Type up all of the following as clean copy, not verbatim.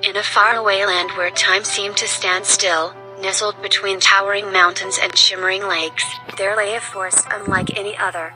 In a faraway land where time seemed to stand still, nestled between towering mountains and shimmering lakes, there lay a forest unlike any other.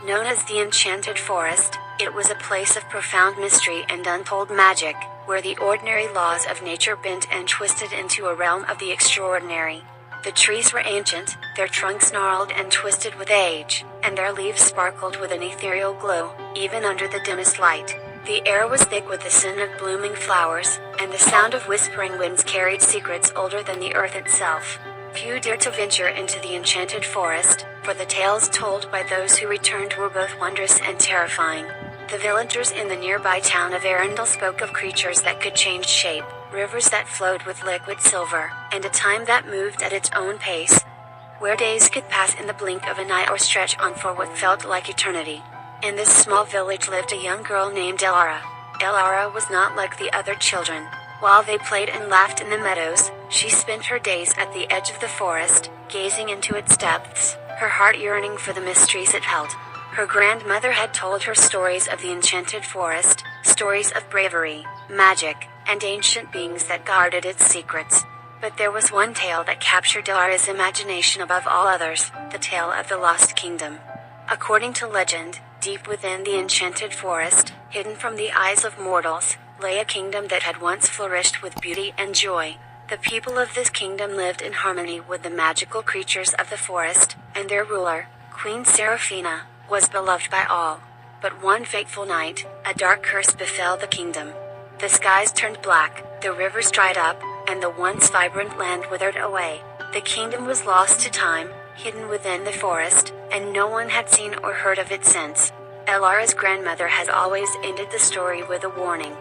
Known as the Enchanted Forest, it was a place of profound mystery and untold magic, where the ordinary laws of nature bent and twisted into a realm of the extraordinary. The trees were ancient, their trunks gnarled and twisted with age, and their leaves sparkled with an ethereal glow, even under the dimmest light. The air was thick with the scent of blooming flowers, and the sound of whispering winds carried secrets older than the earth itself. Few dared to venture into the enchanted forest, for the tales told by those who returned were both wondrous and terrifying. The villagers in the nearby town of Arundel spoke of creatures that could change shape, rivers that flowed with liquid silver, and a time that moved at its own pace, where days could pass in the blink of an eye or stretch on for what felt like eternity. In this small village lived a young girl named Elara. Elara was not like the other children. While they played and laughed in the meadows, she spent her days at the edge of the forest, gazing into its depths, her heart yearning for the mysteries it held. Her grandmother had told her stories of the enchanted forest, stories of bravery, magic, and ancient beings that guarded its secrets. But there was one tale that captured Elara's imagination above all others, the tale of the Lost Kingdom. According to legend, deep within the enchanted forest, hidden from the eyes of mortals, lay a kingdom that had once flourished with beauty and joy. The people of this kingdom lived in harmony with the magical creatures of the forest, and their ruler, Queen Seraphina, was beloved by all. But one fateful night, a dark curse befell the kingdom. The skies turned black, the rivers dried up, and the once vibrant land withered away. The kingdom was lost to time, hidden within the forest, and no one had seen or heard of it since. Elara's grandmother had always ended the story with a warning.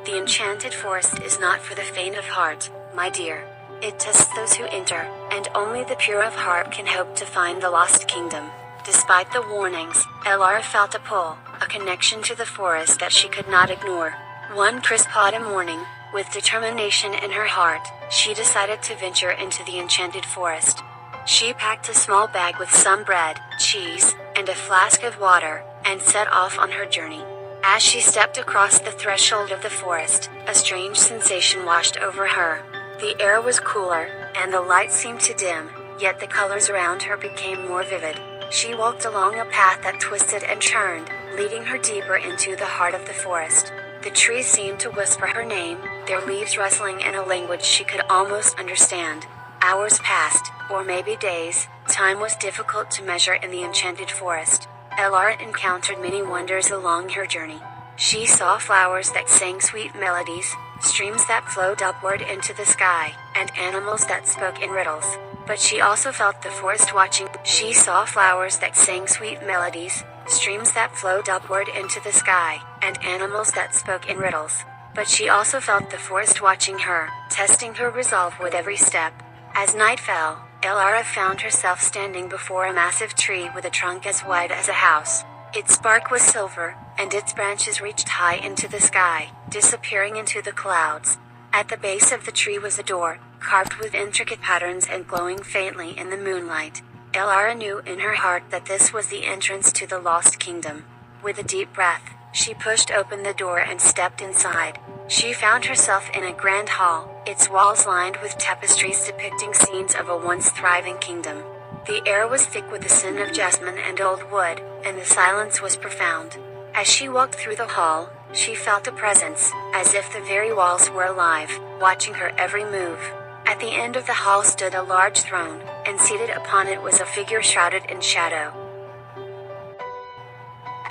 The enchanted forest is not for the faint of heart, my dear. It tests those who enter, and only the pure of heart can hope to find the lost kingdom. Despite the warnings, Elara felt a pull, a connection to the forest that she could not ignore. One crisp autumn morning, with determination in her heart, she decided to venture into the enchanted forest. She packed a small bag with some bread, cheese, and a flask of water, and set off on her journey. As she stepped across the threshold of the forest, a strange sensation washed over her. The air was cooler, and the light seemed to dim, yet the colors around her became more vivid. She walked along a path that twisted and turned, leading her deeper into the heart of the forest. The trees seemed to whisper her name, their leaves rustling in a language she could almost understand. Hours passed, or maybe days. Time was difficult to measure in the enchanted forest. Elara encountered many wonders along her journey. She saw flowers that sang sweet melodies, streams that flowed upward into the sky, and animals that spoke in riddles. But she also felt the forest watching. She saw flowers that sang sweet melodies, streams that flowed upward into the sky, and animals that spoke in riddles. But she also felt the forest watching her, testing her resolve with every step. As night fell, Elara found herself standing before a massive tree with a trunk as wide as a house. Its bark was silver, and its branches reached high into the sky, disappearing into the clouds. At the base of the tree was a door, carved with intricate patterns and glowing faintly in the moonlight. Elara knew in her heart that this was the entrance to the lost kingdom. With a deep breath, she pushed open the door and stepped inside. She found herself in a grand hall, its walls lined with tapestries depicting scenes of a once thriving kingdom. The air was thick with the scent of jasmine and old wood, and the silence was profound. As she walked through the hall, she felt a presence, as if the very walls were alive, watching her every move. At the end of the hall stood a large throne, and seated upon it was a figure shrouded in shadow.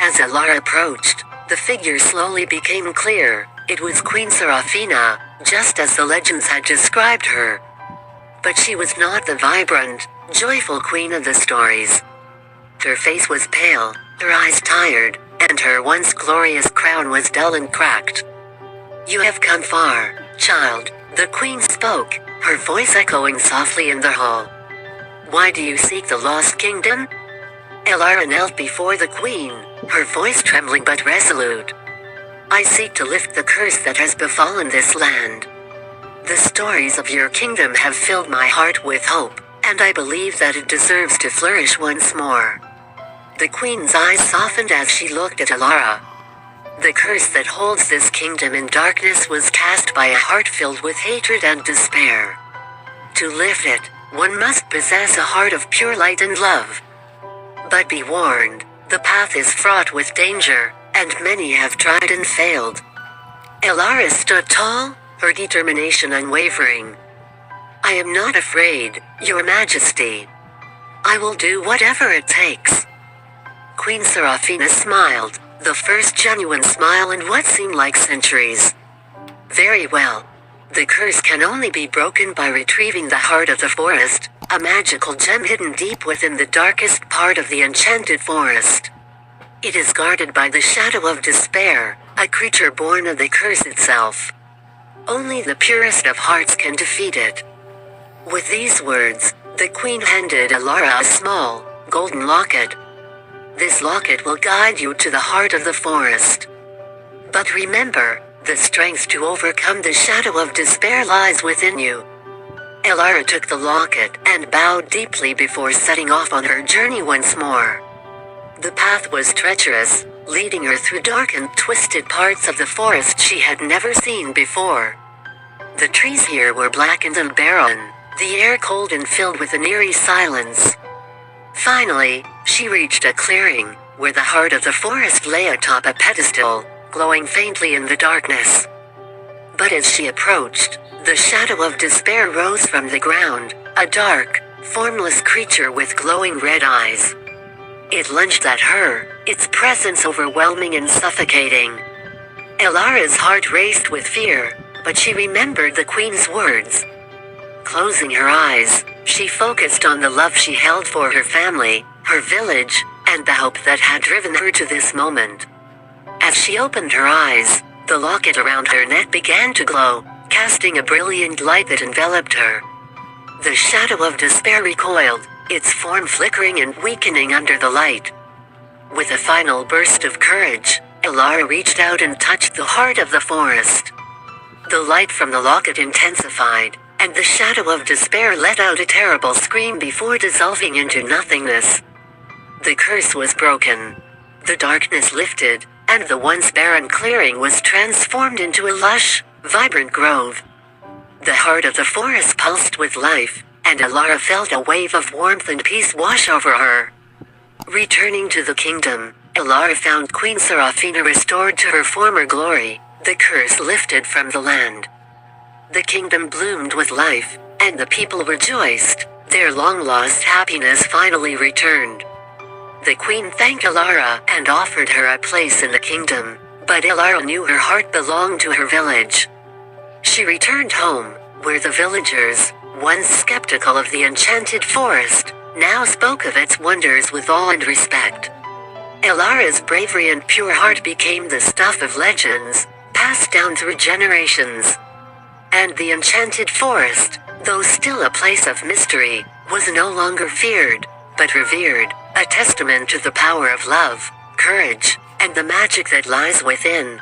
As Elara approached, the figure slowly became clear. It was Queen Seraphina, just as the legends had described her. But she was not the vibrant, joyful queen of the stories. Her face was pale, her eyes tired, and her once glorious crown was dull and cracked. "You have come far, child," the queen spoke, her voice echoing softly in the hall. "Why do you seek the lost kingdom?" Elara knelt before the queen, her voice trembling but resolute. "I seek to lift the curse that has befallen this land. The stories of your kingdom have filled my heart with hope, and I believe that it deserves to flourish once more." The queen's eyes softened as she looked at Elara. The curse that holds this kingdom in darkness was cast by a heart filled with hatred and despair. To lift it, one must possess a heart of pure light and love. But be warned, the path is fraught with danger, and many have tried and failed. Elara stood tall, her determination unwavering. "I am not afraid, Your Majesty. I will do whatever it takes." Queen Seraphina smiled, the first genuine smile in what seemed like centuries. "Very well. The curse can only be broken by retrieving the heart of the forest, a magical gem hidden deep within the darkest part of the enchanted forest. It is guarded by the shadow of despair, a creature born of the curse itself. Only the purest of hearts can defeat it." With these words, the queen handed Elara a small, golden locket. "This locket will guide you to the heart of the forest. But remember, the strength to overcome the shadow of despair lies within you." Elara took the locket and bowed deeply before setting off on her journey once more. The path was treacherous, leading her through dark and twisted parts of the forest she had never seen before. The trees here were blackened and barren, the air cold and filled with an eerie silence. Finally, she reached a clearing, where the heart of the forest lay atop a pedestal, glowing faintly in the darkness. But as she approached, the shadow of despair rose from the ground, a dark, formless creature with glowing red eyes. It lunged at her, its presence overwhelming and suffocating. Elara's heart raced with fear, but she remembered the queen's words. Closing her eyes, she focused on the love she held for her family, her village, and the hope that had driven her to this moment. As she opened her eyes, the locket around her neck began to glow, casting a brilliant light that enveloped her. The shadow of despair recoiled, its form flickering and weakening under the light. With a final burst of courage, Elara reached out and touched the heart of the forest. The light from the locket intensified, and the shadow of despair let out a terrible scream before dissolving into nothingness. The curse was broken. The darkness lifted, and the once barren clearing was transformed into a lush, vibrant grove. The heart of the forest pulsed with life, and Elara felt a wave of warmth and peace wash over her. Returning to the kingdom, Elara found Queen Seraphina restored to her former glory, the curse lifted from the land. The kingdom bloomed with life, and the people rejoiced, their long-lost happiness finally returned. The queen thanked Elara and offered her a place in the kingdom, but Elara knew her heart belonged to her village. She returned home, where the villagers, once skeptical of the enchanted forest, now spoke of its wonders with awe and respect. Elara's bravery and pure heart became the stuff of legends, passed down through generations. And the enchanted forest, though still a place of mystery, was no longer feared, but revered, a testament to the power of love, courage, and the magic that lies within.